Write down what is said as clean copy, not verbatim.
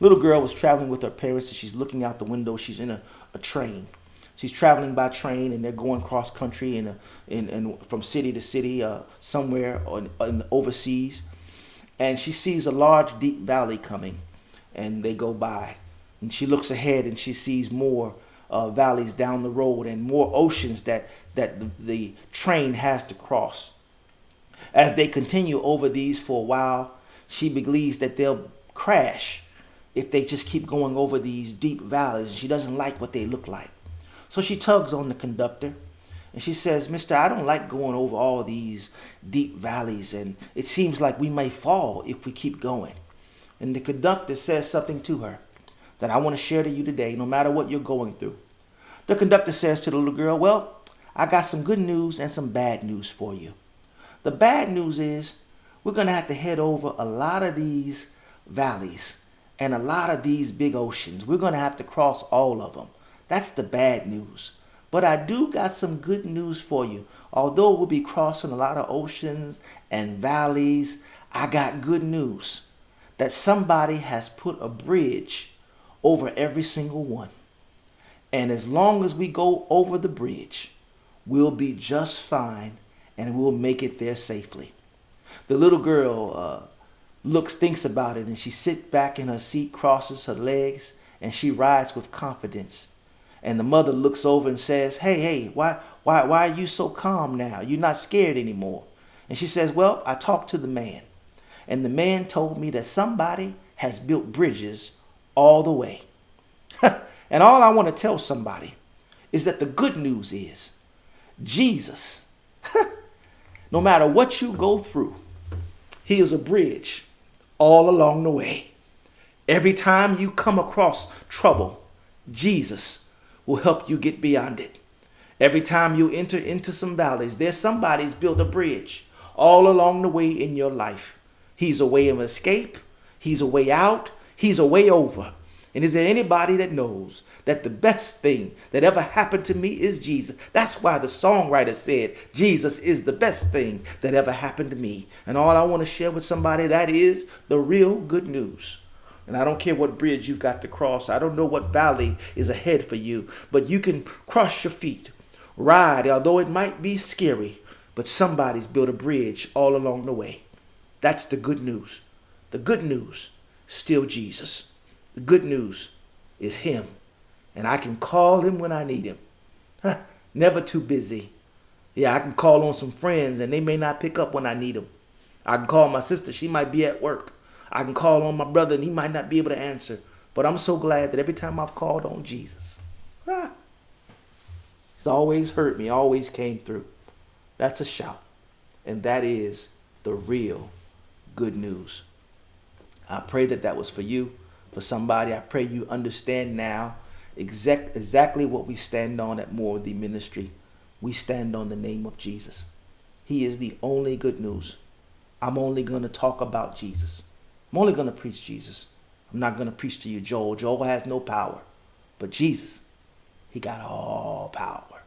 Little girl was traveling with her parents, and she's looking out the window. She's in a train. She's traveling by train, and they're going cross country and from city to city, somewhere overseas. And she sees a large, deep valley coming, and they go by. And she looks ahead, and she sees more valleys down the road and more oceans that the train has to cross. As they continue over these for a while, she believes that they'll crash if they just keep going over these deep valleys. She doesn't like what they look like. So she tugs on the conductor and she says, Mister, I don't like going over all these deep valleys, and it seems like we may fall if we keep going. And the conductor says something to her that I want to share to you today, no matter what you're going through. The conductor says to the little girl, well, I got some good news and some bad news for you. The bad news is we're going to have to head over a lot of these valleys and a lot of these big oceans. We're going to have to cross all of them. That's the bad news. But I do got some good news for you. Although we'll be crossing a lot of oceans and valleys, I got good news that somebody has put a bridge over every single one. And as long as we go over the bridge, we'll be just fine and we'll make it there safely. The little girl thinks about it, and she sits back in her seat, crosses her legs, and she rides with confidence. And the mother looks over and says, hey, why are you so calm now? You're not scared anymore. And she says, well, I talked to the man, and the man told me that somebody has built bridges all the way. And all I want to tell somebody is that the good news is Jesus, no matter what you go through, he is a bridge all along the way. Every time you come across trouble, Jesus will help you get beyond it. Every time you enter into some valleys, there's somebody's built a bridge all along the way in your life. He's a way of escape. He's a way out. He's a way over. And is there anybody that knows that the best thing that ever happened to me is Jesus? That's why the songwriter said, Jesus is the best thing that ever happened to me. And all I want to share with somebody, that is the real good news. And I don't care what bridge you've got to cross. I don't know what valley is ahead for you, but you can cross your feet, ride, although it might be scary, but somebody's built a bridge all along the way. That's the good news. The good news, still Jesus. The good news is him, and I can call him when I need him. Never too busy. Yeah, I can call on some friends, and they may not pick up when I need them. I can call my sister. She might be at work. I can call on my brother, and he might not be able to answer. But I'm so glad that every time I've called on Jesus, he's always heard me, always came through. That's a shout, and that is the real good news. I pray that was for you. For somebody, I pray you understand now exactly what we stand on at More of the Ministry. We stand on the name of Jesus. He is the only good news. I'm only going to talk about Jesus. I'm only going to preach Jesus. I'm not going to preach to you Joel. Joel has no power. But Jesus, he got all power.